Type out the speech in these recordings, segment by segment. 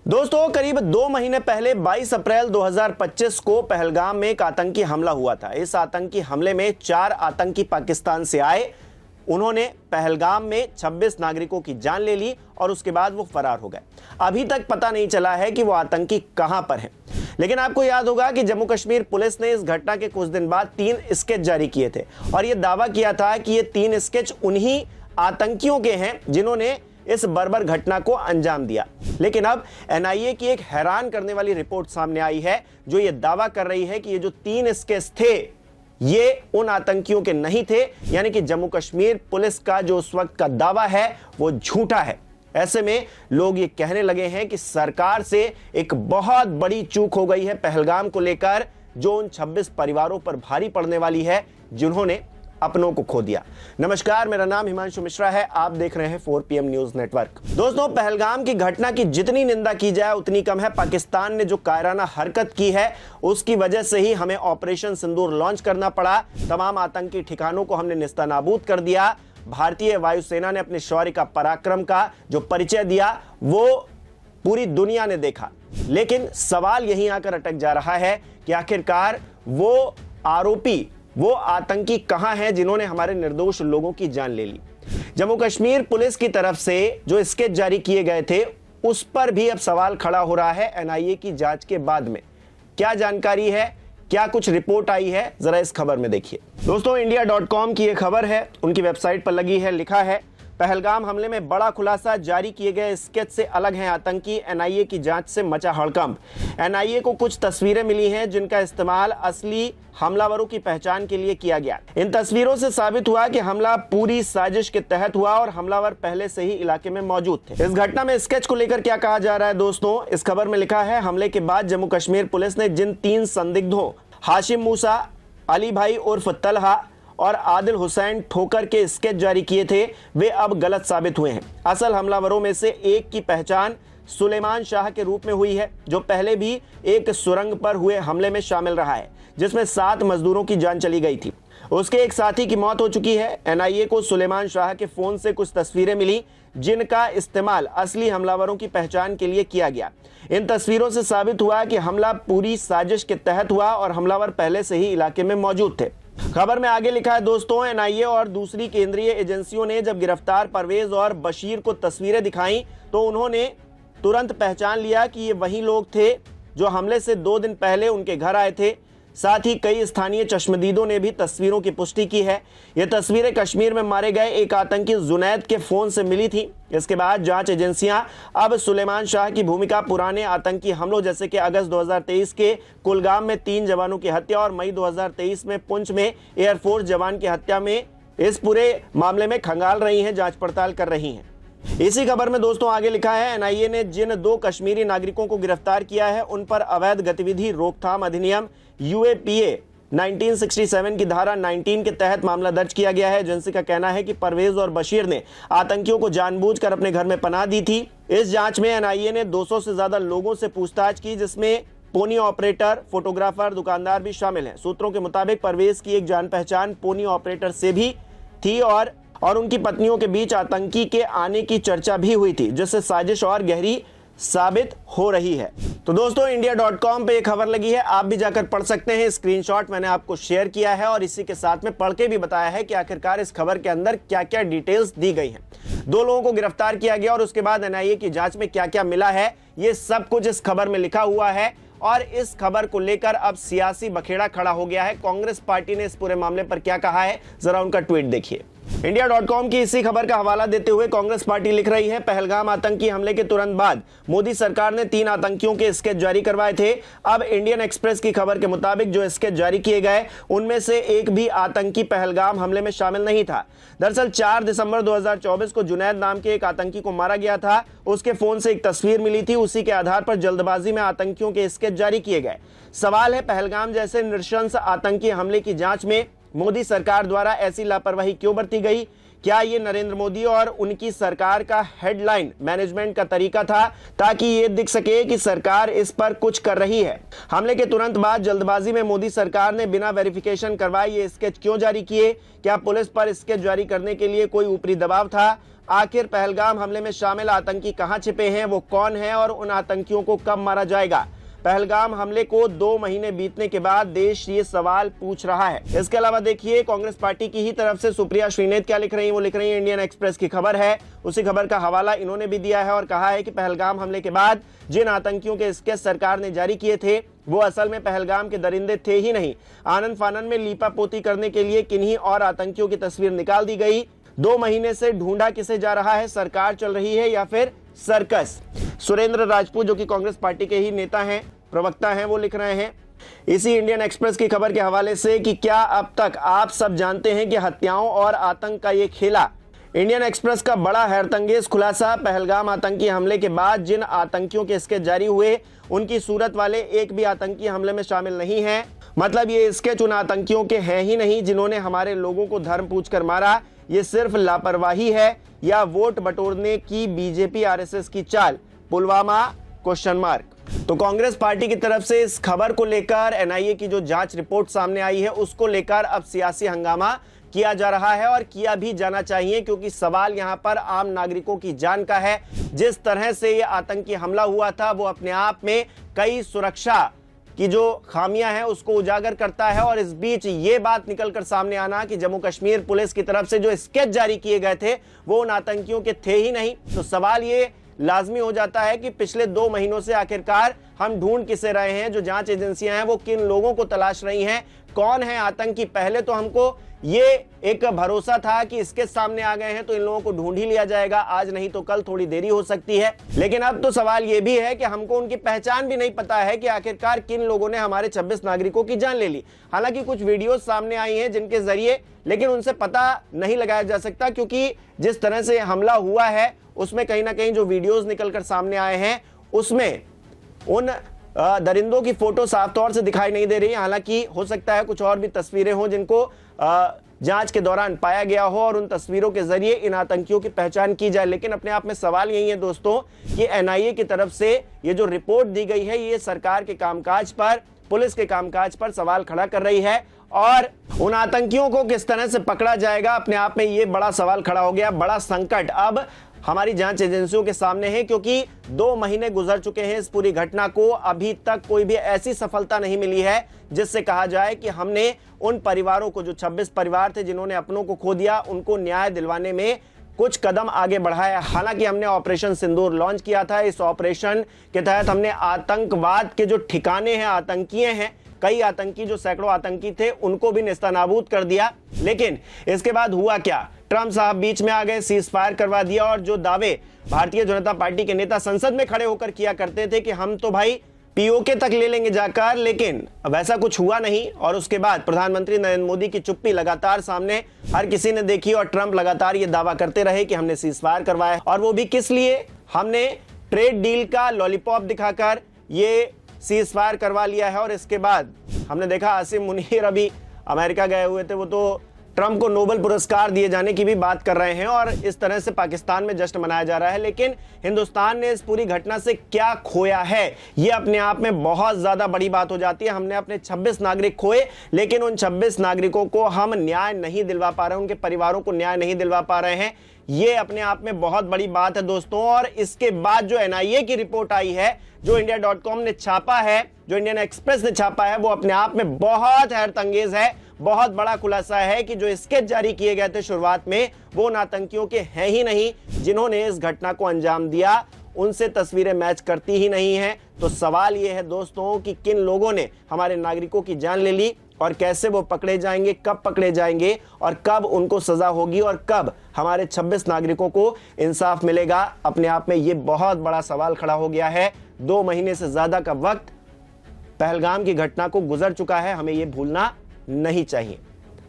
दोस्तों, करीब 2 महीने पहले 22 अप्रैल 2025 को पहलगाम में एक आतंकी हमला हुआ था। इस आतंकी हमले में 4 आतंकी पाकिस्तान से आए। उन्होंने पहलगाम में 26 नागरिकों की जान ले ली और उसके बाद वो फरार हो गए। अभी तक पता नहीं चला है कि वो आतंकी कहां पर हैं। लेकिन आपको याद होगा कि जम्मू कश्मीर पुलिस ने इस घटना के कुछ दिन बाद 3 स्केच जारी किए थे और यह दावा किया था कि ये 3 स्केच उन्हीं आतंकियों के हैं जिन्होंने इस बर्बर घटना को अंजाम दिया। लेकिन अब एनआईए की एक हैरान करने वाली रिपोर्ट सामने आई है जो ये दावा कर रही है कि ये जो 3 स्केच थे ये उन आतंकियों के नहीं थे, यानी कि जम्मू कश्मीर पुलिस का जो उस वक्त का दावा है वो झूठा है। ऐसे में लोग ये कहने लगे हैं कि सरकार से एक बहुत बड़ी चूक हो गई है पहलगाम को लेकर, जो उन 26 परिवारों पर भारी पड़ने वाली है जिन्होंने अपनों को खो दिया। नमस्कार, मेरा नाम हिमांशु मिश्रा है। आप देख रहे हैं 4PM न्यूज नेटवर्क। दोस्तों, पहलगाम की घटना की जितनी निंदा की जाए उतनी कम है। पाकिस्तान ने जो कायराना हरकत की है उसकी वजह से ही हमें ऑपरेशन सिंदूर लॉन्च करना पड़ा। तमाम आतंकी ठिकानों को हमने निस्तानाबूद कर दिया। भारतीय वायुसेना ने अपने शौर्य का, पराक्रम का जो परिचय दिया वो पूरी दुनिया ने देखा। लेकिन सवाल यहीं आकर अटक जा रहा है कि आखिरकार वो आरोपी, वो आतंकी कहां हैं जिन्होंने हमारे निर्दोष लोगों की जान ले ली। जम्मू कश्मीर पुलिस की तरफ से जो स्केच जारी किए गए थे उस पर भी अब सवाल खड़ा हो रहा है एनआईए की जांच के बाद में। क्या जानकारी है, क्या कुछ रिपोर्ट आई है, जरा इस खबर में देखिए। दोस्तों, इंडिया.com की यह खबर है, उनकी वेबसाइट पर लगी है। लिखा है, पहलगाम हमले में बड़ा खुलासा, जारी किए गए स्केच से अलग हैं आतंकी, एनआईए की जांच से मचा हड़कंप। एनआईए को कुछ तस्वीरें मिली हैं जिनका इस्तेमाल असली हमलावरों की पहचान के लिए किया गया। इन तस्वीरों से साबित हुआ कि हमला पूरी साजिश के तहत हुआ और हमलावर पहले से ही इलाके में मौजूद थे। इस घटना में स्केच को लेकर क्या कहा जा रहा है दोस्तों, इस खबर में लिखा है, हमले के बाद जम्मू कश्मीर पुलिस ने जिन 3 संदिग्धों हाशिम मूसा, अली भाई उर्फ तलहा और आदिल हुसैन ठोकर के स्केच जारी किए थे वे अब गलत साबित हुए हैं। असल हमलावरों में से एक की पहचान सुलेमान शाह के रूप में हुई है, जो पहले भी एक सुरंग पर हुए हमले में शामिल रहा है जिसमें 7 मजदूरों की जान चली गई थी। उसके एक साथी की मौत हो चुकी है। एनआईए को सुलेमान शाह के फोन से कुछ तस्वीरें मिली जिनका इस्तेमाल असली हमलावरों की पहचान के लिए किया गया। इन तस्वीरों से साबित हुआ कि हमला पूरी साजिश के तहत हुआ और हमलावर पहले से ही इलाके में मौजूद थे। खबर में आगे लिखा है दोस्तों, एनआईए और दूसरी केंद्रीय एजेंसियों ने जब गिरफ्तार परवेज और बशीर को तस्वीरें दिखाई तो उन्होंने तुरंत पहचान लिया कि ये वही लोग थे जो हमले से 2 दिन पहले उनके घर आए थे। साथ ही कई स्थानीय चश्मदीदों ने भी तस्वीरों की पुष्टि की है। ये तस्वीरें कश्मीर में मारे गए एक आतंकी जुनैद के फोन से मिली थी। इसके बाद जांच एजेंसियां अब सुलेमान शाह की भूमिका पुराने आतंकी हमलों जैसे कि अगस्त 2023 के कुलगाम में 3 जवानों की हत्या और मई 2023 में पुंछ में एयरफोर्स जवान की हत्या में, इस पूरे मामले में खंगाल रही हैं, जांच पड़ताल कर रही हैं। इसी खबर में दोस्तों आगे लिखा है, एनआईए ने जिन 2 कश्मीरी नागरिकों को गिरफ्तार किया है उन पर अवैध गतिविधि रोकथाम अधिनियम यूएपीए 1967 की धारा 19 के तहत मामला दर्ज किया गया है। एजेंसी का कहना है कि परवेज और बशीर ने आतंकियों को जानबूझकर अपने घर में पनाह दी थी। इस जांच में एनआईए ने 200 से ज्यादा लोगों से पूछताछ की जिसमें पोनी ऑपरेटर, फोटोग्राफर, दुकानदार भी शामिल हैं। सूत्रों के मुताबिक परवेज की एक जान पहचान पोनी ऑपरेटर से भी थी और उनकी पत्नियों के बीच आतंकी के आने की चर्चा भी हुई थी, जिससे साजिश और गहरी साबित हो रही है। तो दोस्तों, इंडिया.com पे एक खबर लगी है, आप भी जाकर पढ़ सकते हैं। स्क्रीनशॉट मैंने आपको शेयर किया है और इसी के साथ में पढ़ के भी बताया है कि आखिरकार इस खबर के अंदर क्या क्या डिटेल्स दी गई हैं। 2 लोगों को गिरफ्तार किया गया और उसके बाद एनआईए की जांच में क्या क्या मिला है, ये सब कुछ इस खबर में लिखा हुआ है। और इस खबर को लेकर अब सियासी बखेड़ा खड़ा हो गया है। कांग्रेस पार्टी ने इस पूरे मामले पर क्या कहा है, जरा उनका ट्वीट देखिए। इंडिया.com की इसी खबर का हवाला देते हुए कांग्रेस पार्टी लिख रही है, पहलगाम आतंकी हमले के तुरंत बाद मोदी सरकार ने 3 आतंकियों के स्केच जारी करवाए थे। अब इंडियन एक्सप्रेस की खबर के मुताबिक जो स्केच जारी किए गए उनमें से एक भी आतंकी पहलगाम हमले में शामिल नहीं था। दरअसल 4 दिसंबर 2024 को जुनैद नाम के एक आतंकी को मारा गया था। उसके फोन से एक तस्वीर मिली थी, उसी के आधार पर जल्दबाजी में आतंकियों के स्केच जारी किए गए। सवाल है, पहलगाम जैसे नृशंस आतंकी हमले की जांच में मोदी सरकार द्वारा ऐसी लापरवाही क्यों बरती गई? क्या ये नरेंद्र मोदी और उनकी सरकार का हेडलाइन मैनेजमेंट का तरीका था ताकि ये दिख सके कि सरकार इस पर कुछ कर रही है? हमले के तुरंत बाद जल्दबाजी में मोदी सरकार ने बिना वेरिफिकेशन करवाए ये स्केच क्यों जारी किए? क्या पुलिस पर स्केच जारी करने के लिए कोई ऊपरी दबाव था? आखिर पहलगाम हमले में शामिल आतंकी कहां छिपे हैं, वो कौन है और उन आतंकियों को कब मारा जाएगा। पहलगाम हमले को 2 महीने बीतने के बाद देश ये सवाल पूछ रहा है। इसके अलावा देखिए कांग्रेस पार्टी की ही तरफ से सुप्रिया श्रीनेत क्या लिख रही हैं। वो लिख रही हैं, इंडियन एक्सप्रेस की खबर है, उसी खबर का हवाला इन्होंने भी दिया है और कहा है कि पहलगाम हमले के बाद जिन आतंकियों के स्केच सरकार ने जारी किए थे वो असल में पहलगाम के दरिंदे थे ही नहीं। आनंद फानन में लीपापोती करने के लिए किन्हीं और आतंकियों की तस्वीर निकाल दी गई। 2 महीने से ढूंढा किसे जा रहा है, सरकार चल रही है या फिर सर्कस। सुरेंद्र राजपूत जो कि कांग्रेस पार्टी के ही नेता हैं, प्रवक्ता हैं, वो लिख रहे हैं इसी इंडियन एक्सप्रेस की खबर के हवाले से कि क्या अब तक आप सब जानते हैं कि हत्याओं और आतंक का ये खेला। इंडियन एक्सप्रेस का बड़ा हैरतअंगेज खुलासा, पहलगाम आतंकी हमले के बाद जिन आतंकियों के स्केच जारी हुए उनकी सूरत वाले एक भी आतंकी हमले में शामिल नहीं है। मतलब ये स्केच उन आतंकियों के हैं ही नहीं जिन्होंने हमारे लोगों को धर्म पूछकर मारा। ये सिर्फ लापरवाही है या वोट बटोरने की बीजेपी आरएसएस की चाल। Pulwama question mark. तो कांग्रेस पार्टी की तरफ से इस खबर को लेकर एनआईए की जो जांच रिपोर्ट सामने आई है उसको लेकर अब सियासी हंगामा किया जा रहा है और किया भी जाना चाहिए, क्योंकि सवाल यहां पर आम नागरिकों की जान का है। जिस तरह से ये आतंकी हमला हुआ था वो अपने आप में कई सुरक्षा की जो खामियां हैं उसको उजागर करता है। और इस बीच ये बात निकलकर सामने आना कि जम्मू कश्मीर पुलिस की तरफ से जो स्केच जारी किए गए थे वो उन आतंकियों के थे ही नहीं, तो सवाल ये लाजमी हो जाता है कि पिछले 2 महीनों से आखिरकार हम ढूंढ किसे रहे हैं। जो जांच एजेंसियां हैं वो किन लोगों को तलाश रही हैं, कौन है आतंकी। पहले तो हमको ये एक भरोसा था कि इसके सामने आ गए हैं तो इन लोगों को ढूंढ ही लिया जाएगा, आज नहीं तो कल थोड़ी देरी हो सकती है। लेकिन अब तो सवाल ये भी है कि हमको उनकी पहचान भी नहीं पता है कि आखिरकार किन लोगों ने हमारे 26 नागरिकों की जान ले ली। हालांकि कुछ वीडियोस सामने आई हैं जिनके जरिए, लेकिन उनसे पता नहीं लगाया जा सकता, क्योंकि जिस तरह से हमला हुआ है उसमें कहीं ना कहीं जो वीडियोस निकलकर सामने आए हैं उसमें उन दरिंदों की फोटो साफ तौर से दिखाई नहीं दे रही है। हालांकि हो सकता है कुछ और भी तस्वीरें हों जिनको जांच के दौरान पाया गया हो और उन तस्वीरों के जरिए इन आतंकियों की पहचान की जाए। लेकिन अपने आप में सवाल यही है दोस्तों कि एनआईए की तरफ से ये जो रिपोर्ट दी गई है ये सरकार के कामकाज पर, पुलिस के कामकाज पर सवाल खड़ा कर रही है और उन आतंकियों को किस तरह से पकड़ा जाएगा, अपने आप में ये बड़ा सवाल खड़ा हो गया। बड़ा संकट अब हमारी जांच एजेंसियों के सामने है, क्योंकि 2 महीने गुजर चुके हैं इस पूरी घटना को, अभी तक कोई भी ऐसी सफलता नहीं मिली है जिससे कहा जाए कि हमने उन परिवारों को, जो 26 परिवार थे जिन्होंने अपनों को खो दिया, उनको न्याय दिलवाने में कुछ कदम आगे बढ़ाया। हालांकि हमने ऑपरेशन सिंदूर लॉन्च किया था। इस ऑपरेशन के तहत हमने आतंकवाद के जो ठिकाने हैं, आतंकीय हैं, कई आतंकी जो सैकड़ों आतंकी थे उनको भी नेस्तनाबूद कर दिया। लेकिन इसके बाद हुआ क्या, ट्रंप साहब बीच में आ गए, सीज फायर करवा दिया और जो दावे भारतीय जनता पार्टी के नेता संसद में खड़े होकर किया करते थे कि हम तो भाई पीओके तक ले लेंगे जाकर, लेकिन वैसा कुछ हुआ नहीं। और उसके बाद प्रधानमंत्री नरेंद्र मोदी की चुप्पी लगातार सामने हर किसी ने देखी और ट्रंप लगातार ये दावा करते रहे कि हमने सीज फायर करवाया, और वो भी किस लिए, हमने ट्रेड डील का लॉलीपॉप दिखाकर ये सीज फायर करवा लिया है। और इसके बाद हमने देखा आसिम मुनीर अभी अमेरिका गए हुए थे, वो तो ट्रंप को नोबेल पुरस्कार दिए जाने की भी बात कर रहे हैं और इस तरह से पाकिस्तान में जश्न मनाया जा रहा है। लेकिन हिंदुस्तान ने इस पूरी घटना से क्या खोया है, ये अपने आप में बहुत ज्यादा बड़ी बात हो जाती है। हमने अपने 26 नागरिक खोए, लेकिन उन 26 नागरिकों को हम न्याय नहीं दिलवा पा रहे हैं, उनके परिवारों को न्याय नहीं दिलवा पा रहे हैं। ये अपने आप में बहुत बड़ी बात है दोस्तों। और इसके बाद जो एनआईए की रिपोर्ट आई है, जो इंडिया.com ने छापा है, जो इंडियन एक्सप्रेस ने छापा है, वो अपने आप में बहुत हैरतअंगेज है। बहुत बड़ा खुलासा है कि जो स्केच जारी किए गए थे शुरुआत में वो उन आतंकियों के हैं ही नहीं जिन्होंने इस घटना को अंजाम दिया, उनसे तस्वीरें मैच करती ही नहीं हैं। तो सवाल ये है दोस्तों कि किन लोगों ने हमारे नागरिकों की जान ले ली और कैसे वो पकड़े जाएंगे, कब पकड़े जाएंगे और कब उनको सजा होगी और कब हमारे 26 नागरिकों को इंसाफ मिलेगा। अपने आप में ये बहुत बड़ा सवाल खड़ा हो गया है। 2 महीने से ज्यादा का वक्त पहलगाम की घटना को गुजर चुका है, हमें ये भूलना नहीं चाहिए।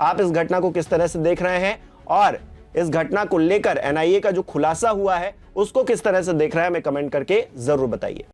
आप इस घटना को किस तरह से देख रहे हैं और इस घटना को लेकर एनआईए का जो खुलासा हुआ है उसको किस तरह से देख रहे हैं, हमें कमेंट करके जरूर बताइए।